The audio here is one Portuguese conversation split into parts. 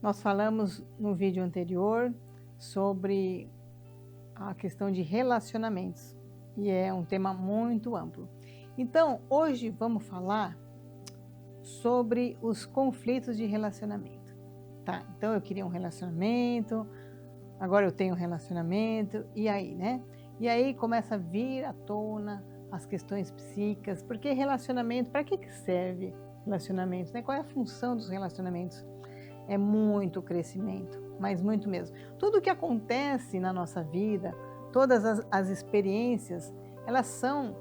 Nós falamos no vídeo anterior sobre a questão de relacionamentos e é um tema muito amplo. Então, hoje vamos falar sobre os conflitos de relacionamento, tá? Então, eu queria um relacionamento, agora eu tenho um relacionamento, e aí, né? E aí começa a vir à tona as questões psíquicas, porque relacionamento, para que serve relacionamentos, né? Qual é a função dos relacionamentos? É muito crescimento, mas muito mesmo. Tudo que acontece na nossa vida, todas as experiências, elas são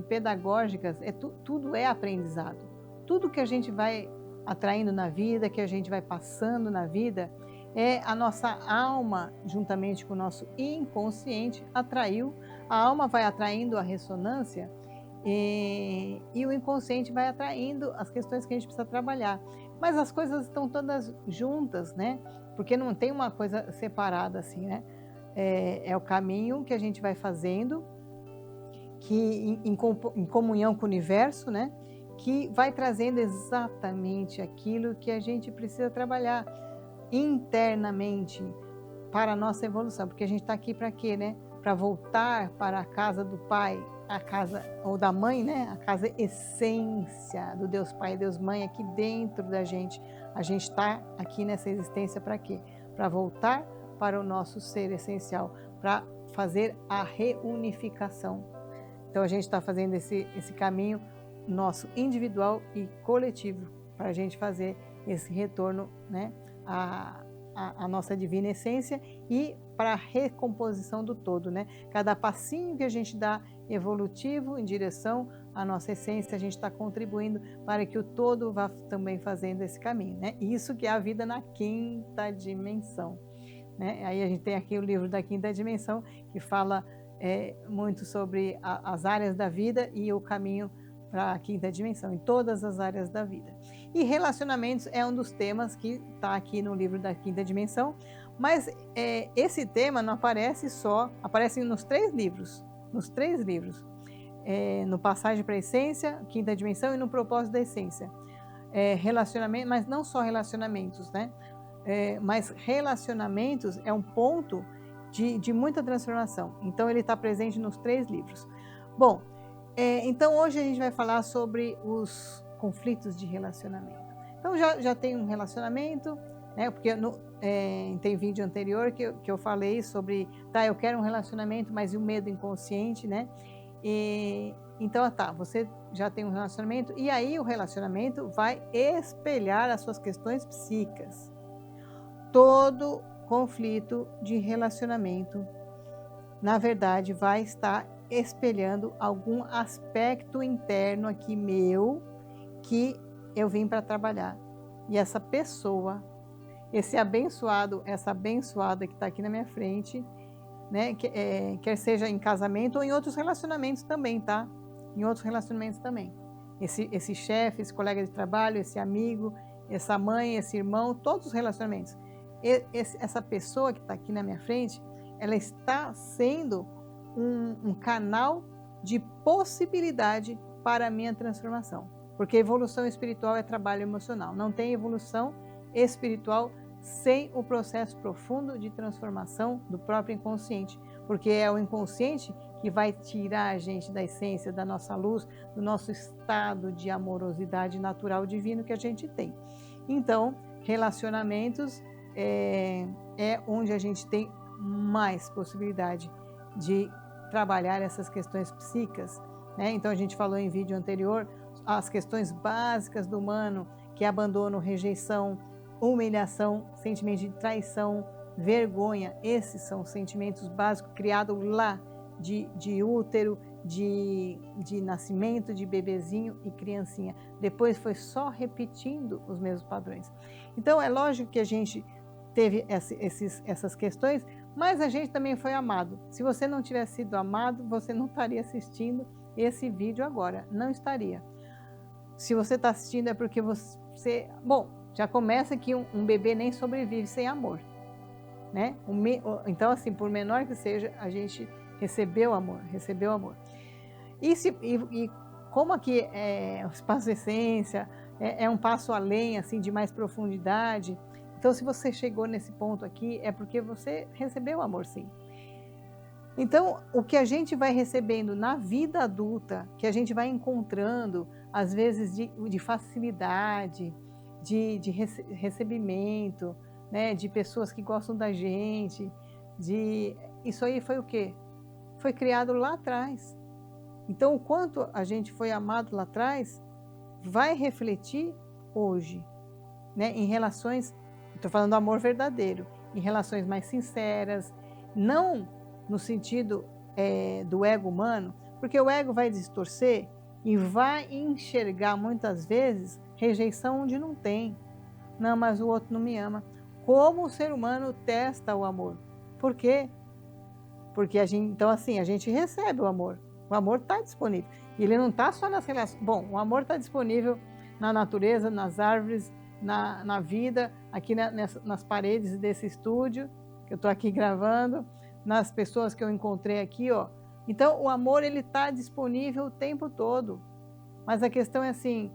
pedagógicas, tudo é aprendizado. Tudo que a gente vai atraindo na vida, que a gente vai passando na vida, a nossa alma, juntamente com o nosso inconsciente, atraiu, a alma vai atraindo a ressonância e o inconsciente vai atraindo as questões que a gente precisa trabalhar. Mas as coisas estão todas juntas, né? Porque não tem uma coisa separada assim, né? É o caminho que a gente vai fazendo, que em comunhão com o universo, né? Que vai trazendo exatamente aquilo que a gente precisa trabalhar internamente para a nossa evolução. Porque a gente está aqui para quê, né? Para voltar para a casa do Pai, a casa, ou da Mãe, né? A casa essência do Deus Pai e Deus Mãe aqui dentro da gente. A gente está aqui nessa existência para quê? Para voltar para o nosso ser essencial, para fazer a reunificação. Então a gente está fazendo esse caminho nosso individual e coletivo para a gente fazer esse retorno, né? A nossa divina essência e para a recomposição do todo, né? Cada passinho que a gente dá evolutivo em direção à nossa essência, a gente está contribuindo para que o todo vá também fazendo esse caminho, né? Isso que é a vida na quinta dimensão, né? Aí a gente tem aqui o livro da quinta dimensão que fala muito sobre as áreas da vida e o caminho para a quinta dimensão, em todas as áreas da vida. E relacionamentos é um dos temas que está aqui no livro da quinta dimensão, mas esse tema não aparece só, aparece nos três livros, no Passagem para a Essência, quinta dimensão, e no Propósito da Essência. Relacionamento, mas não só relacionamentos, né? Mas relacionamentos é um ponto de muita transformação. Então, ele está presente nos três livros. Bom, então hoje a gente vai falar sobre os conflitos de relacionamento. Então, já tem um relacionamento, né? Porque tem vídeo anterior que eu falei sobre, tá, eu quero um relacionamento, mas e o medo inconsciente, né? Então, tá, você já tem um relacionamento, e aí o relacionamento vai espelhar as suas questões psíquicas. Todo conflito de relacionamento, na verdade, vai estar espelhando algum aspecto interno aqui meu que eu vim para trabalhar. E essa pessoa, esse abençoado, essa abençoada que está aqui na minha frente, né, quer seja em casamento ou em outros relacionamentos também, tá? Em outros relacionamentos também. Esse chefe, esse colega de trabalho, esse amigo, essa mãe, esse irmão, todos os relacionamentos. Essa pessoa que está aqui na minha frente, ela está sendo um canal de possibilidade para a minha transformação. Porque evolução espiritual é trabalho emocional. Não tem evolução espiritual sem o processo profundo de transformação do próprio inconsciente. Porque é o inconsciente que vai tirar a gente da essência, da nossa luz, do nosso estado de amorosidade natural divino que a gente tem. Então, relacionamentos é onde a gente tem mais possibilidade de trabalhar essas questões psíquicas, né? Então a gente falou em vídeo anterior as questões básicas do humano, que é abandono, rejeição, humilhação, sentimento de traição, vergonha. Esses são sentimentos básicos criados lá de útero, de nascimento, de bebezinho e criancinha. Depois foi só repetindo os mesmos padrões. Então é lógico que a gente teve essas questões, mas a gente também foi amado. Se você não tivesse sido amado, você não estaria assistindo esse vídeo agora, não estaria. Se você está assistindo é porque você... Bom, já começa que um bebê nem sobrevive sem amor, né? Então, assim, por menor que seja, a gente recebeu amor, recebeu amor. E como aqui o espaço essência é um passo além, assim, de mais profundidade, Então, se você chegou nesse ponto aqui, é porque você recebeu amor, sim. Então, o que a gente vai recebendo na vida adulta, que a gente vai encontrando, às vezes, de facilidade, de recebimento, né, de pessoas que gostam da gente, isso aí foi o quê? Foi criado lá atrás. Então, o quanto a gente foi amado lá atrás, vai refletir hoje, né, em relações, estou falando do amor verdadeiro, em relações mais sinceras, não no sentido do ego humano, porque o ego vai distorcer e vai enxergar muitas vezes rejeição onde não tem. Não, mas o outro não me ama. Como o ser humano testa o amor? Por quê? Porque então assim, a gente recebe o amor está disponível, e ele não está só nas relações, bom, o amor está disponível na natureza, nas árvores, na vida, aqui nas paredes desse estúdio, que eu estou aqui gravando, nas pessoas que eu encontrei aqui, ó. Então, o amor, ele está disponível o tempo todo, mas a questão é assim,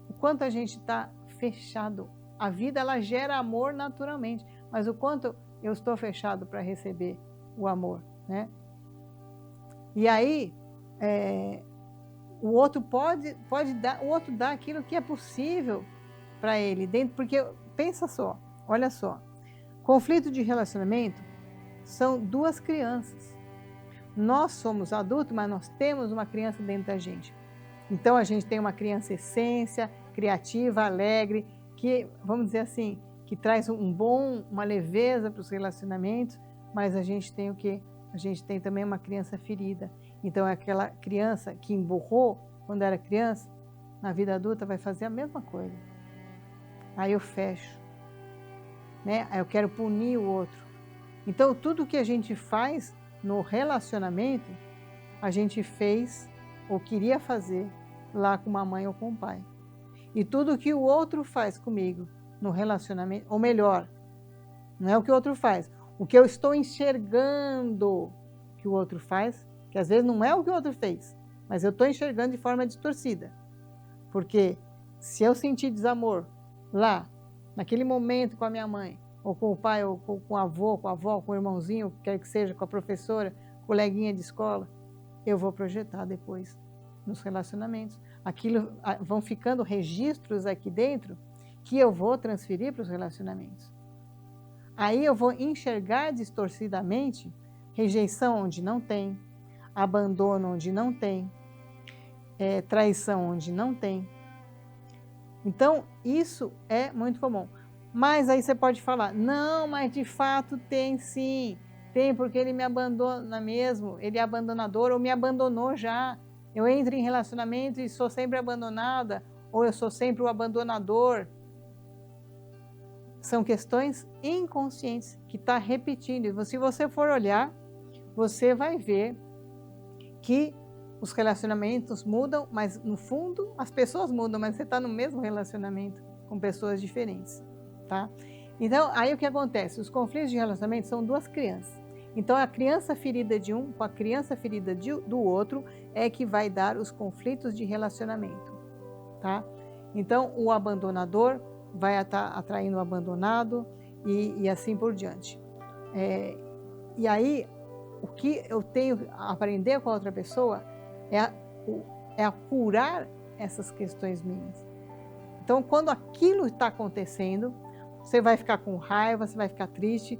o quanto a gente está fechado. A vida, ela gera amor naturalmente, mas o quanto eu estou fechado para receber o amor, né? E aí, o outro pode dar, o outro dá aquilo que é possível para ele, porque pensa só, olha só, conflito de relacionamento são duas crianças. Nós somos adultos, mas nós temos uma criança dentro da gente. Então a gente tem uma criança essência, criativa, alegre, que, vamos dizer assim, que traz uma leveza para os relacionamentos, mas a gente tem o quê? A gente tem também uma criança ferida. Então aquela criança que emburrou quando era criança, na vida adulta vai fazer a mesma coisa. Aí eu fecho, né? Aí eu quero punir o outro. Então tudo que a gente faz no relacionamento, a gente fez ou queria fazer lá com a mãe ou com o pai. E tudo que o outro faz comigo no relacionamento, ou melhor, não é o que o outro faz, o que eu estou enxergando que o outro faz, que às vezes não é o que o outro fez, mas eu estou enxergando de forma distorcida. Porque se eu sentir desamor lá, naquele momento com a minha mãe, ou com o pai, ou com o avô, com a avó, com o irmãozinho, quer que seja, com a professora, coleguinha de escola, eu vou projetar depois nos relacionamentos. Aquilo vão ficando registros aqui dentro que eu vou transferir para os relacionamentos. Aí eu vou enxergar distorcidamente rejeição onde não tem, abandono onde não tem, traição onde não tem. Então, isso é muito comum. Mas aí você pode falar, não, mas de fato tem sim. Tem, porque ele me abandona mesmo, ele é abandonador ou me abandonou já. Eu entro em relacionamento e sou sempre abandonada, ou eu sou sempre o abandonador. São questões inconscientes que está repetindo. Se você for olhar, você vai ver que os relacionamentos mudam, mas no fundo as pessoas mudam, mas você está no mesmo relacionamento com pessoas diferentes, tá? Então, aí o que acontece? Os conflitos de relacionamento são duas crianças. Então, a criança ferida de um com a criança ferida do outro é que vai dar os conflitos de relacionamento, tá? Então, o abandonador vai estar atraindo o abandonado e assim por diante. E aí, o que eu tenho a aprender com a outra pessoa é a curar essas questões minhas. Então, quando aquilo está acontecendo, você vai ficar com raiva, você vai ficar triste.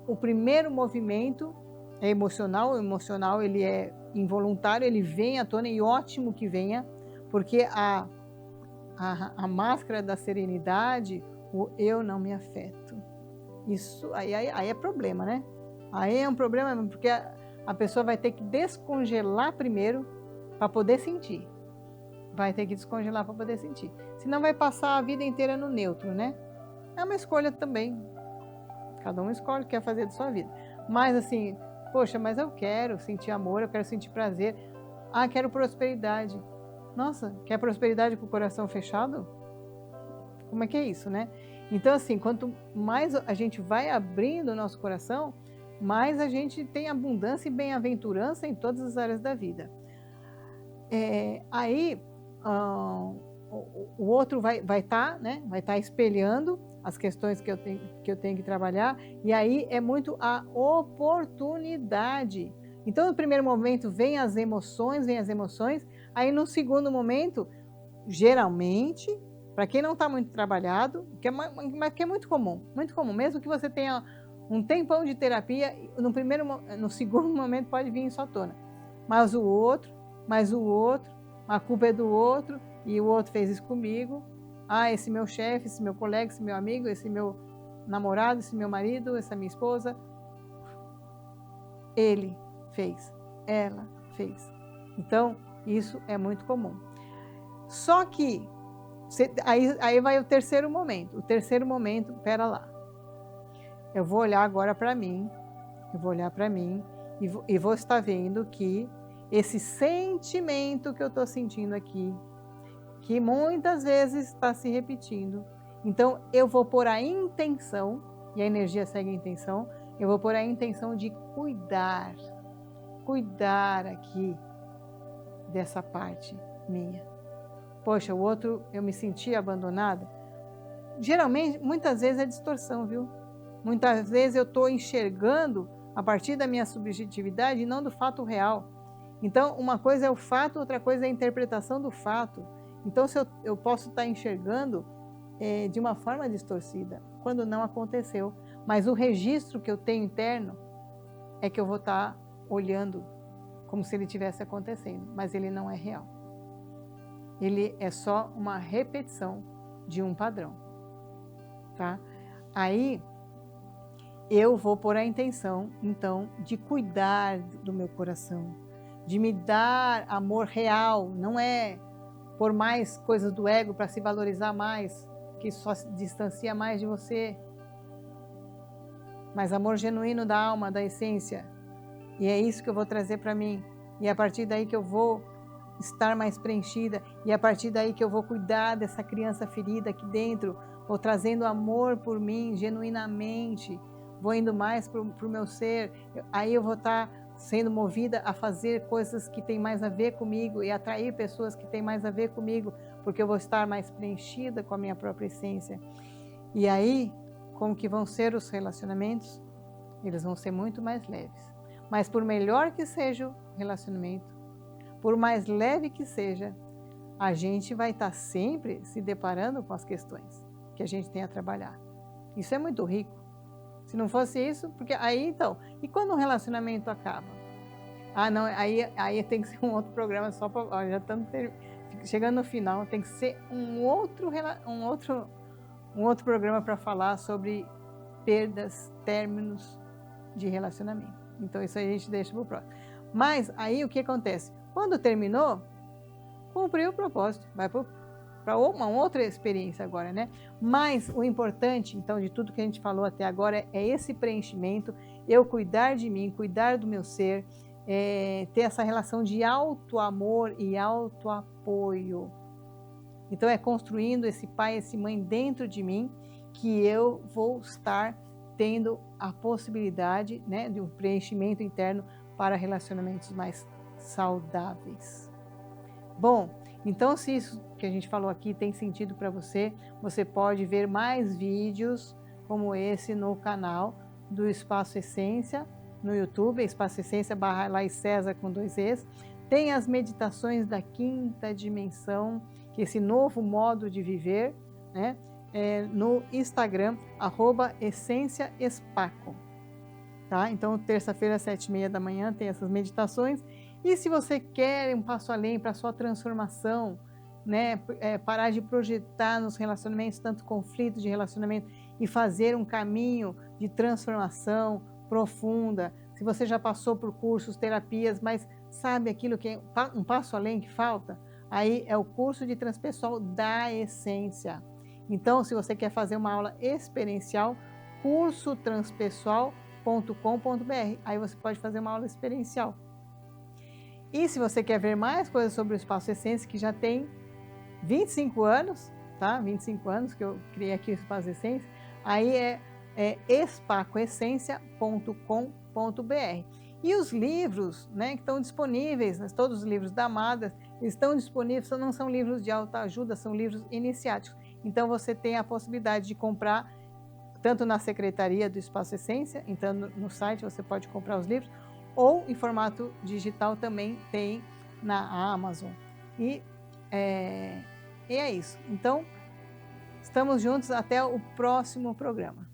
O primeiro movimento é emocional, o emocional ele é involuntário, ele vem à tona e ótimo que venha, porque a máscara da serenidade, o eu não me afeto. Isso aí é problema, né? Aí é um problema porque a pessoa vai ter que descongelar primeiro para poder sentir. Vai ter que descongelar para poder sentir. Senão vai passar a vida inteira no neutro, né? É uma escolha também. Cada um escolhe o que quer fazer da sua vida. Mas assim, poxa, mas eu quero sentir amor, eu quero sentir prazer. Ah, quero prosperidade. Nossa, quer prosperidade com o coração fechado? Como é que é isso, né? Então assim, quanto mais a gente vai abrindo o nosso coração, mais a gente tem abundância e bem-aventurança em todas as áreas da vida. Aí o outro vai estar, né? Vai estar espelhando as questões que eu tenho que trabalhar, e aí é muito a oportunidade. Então, no primeiro momento, vem as emoções, aí no segundo momento, geralmente, para quem não está muito trabalhado, mas que é muito comum, mesmo que você tenha um tempão de terapia, no segundo momento pode vir isso à tona. Mas o outro, a culpa é do outro, e o outro fez isso comigo. Ah, esse meu chefe, esse meu colega, esse meu amigo, esse meu namorado, esse meu marido, essa minha esposa, ele fez, ela fez. Então, isso é muito comum. Só que, aí vai o terceiro momento. Pera lá. Eu vou olhar agora para mim, e vou estar vendo que esse sentimento que eu estou sentindo aqui, que muitas vezes está se repetindo, então eu vou pôr a intenção, e a energia segue a intenção, eu vou pôr a intenção de cuidar aqui dessa parte minha. Poxa, o outro, eu me senti abandonada. Geralmente, muitas vezes é distorção, viu? Muitas vezes eu estou enxergando a partir da minha subjetividade e não do fato real. Então, uma coisa é o fato, outra coisa é a interpretação do fato. Então, se eu posso estar enxergando de uma forma distorcida, quando não aconteceu. Mas o registro que eu tenho interno é que eu vou estar olhando como se ele estivesse acontecendo, mas ele não é real. Ele é só uma repetição de um padrão, tá? Aí, eu vou pôr a intenção, então, de cuidar do meu coração, de me dar amor real, não é por mais coisas do ego para se valorizar mais, que isso só se distancia mais de você, mas amor genuíno da alma, da essência, e é isso que eu vou trazer para mim, e é a partir daí que eu vou estar mais preenchida, e é a partir daí que eu vou cuidar dessa criança ferida aqui dentro, vou trazendo amor por mim, genuinamente, vou indo mais para o meu ser, aí eu vou estar sendo movida a fazer coisas que têm mais a ver comigo e atrair pessoas que têm mais a ver comigo, porque eu vou estar mais preenchida com a minha própria essência. E aí, como que vão ser os relacionamentos? Eles vão ser muito mais leves. Mas por melhor que seja o relacionamento, por mais leve que seja, a gente vai estar sempre se deparando com as questões que a gente tem a trabalhar. Isso é muito rico. Se não fosse isso, porque aí então, e quando um relacionamento acaba? Ah, não, aí tem que ser um outro programa só para, já estamos chegando no final, tem que ser um outro programa para falar sobre perdas, términos de relacionamento. Então isso aí a gente deixa para o próximo. Mas aí o que acontece? Quando terminou, cumpriu o propósito, vai para uma outra experiência agora, né? Mas o importante, então, de tudo que a gente falou até agora é esse preenchimento, eu cuidar de mim, cuidar do meu ser, ter essa relação de auto-amor e auto-apoio. Então, é construindo esse pai, essa mãe dentro de mim, que eu vou estar tendo a possibilidade, né, de um preenchimento interno para relacionamentos mais saudáveis. Bom, então se isso que a gente falou aqui tem sentido para você, você pode ver mais vídeos como esse no canal do Espaço Essência, no YouTube, Espaço Essência / Laís César com 2 Es. Tem as meditações da quinta dimensão, que é esse novo modo de viver, né? No Instagram, @EssênciaEspaco. Tá? Então, terça-feira, às 7h30 da manhã, tem essas meditações. E se você quer um passo além para a sua transformação, né? Parar de projetar nos relacionamentos tanto conflito de relacionamento e fazer um caminho de transformação profunda. Se você já passou por cursos, terapias, mas sabe aquilo que é um passo além que falta? Aí é o curso de transpessoal da essência. Então, se você quer fazer uma aula experiencial, cursoTranspessoal.com.br. Aí você pode fazer uma aula experiencial. E se você quer ver mais coisas sobre o Espaço Essência, que já tem 25 anos, tá? 25 anos que eu criei aqui o Espaço Essência, aí é espacoessência.com.br. E os livros, né, que estão disponíveis, todos os livros da Amada, estão disponíveis, não são livros de autoajuda, são livros iniciáticos. Então você tem a possibilidade de comprar tanto na secretaria do Espaço Essência, entrando no site você pode comprar os livros, ou em formato digital também tem na Amazon. E é isso. Então, estamos juntos até o próximo programa.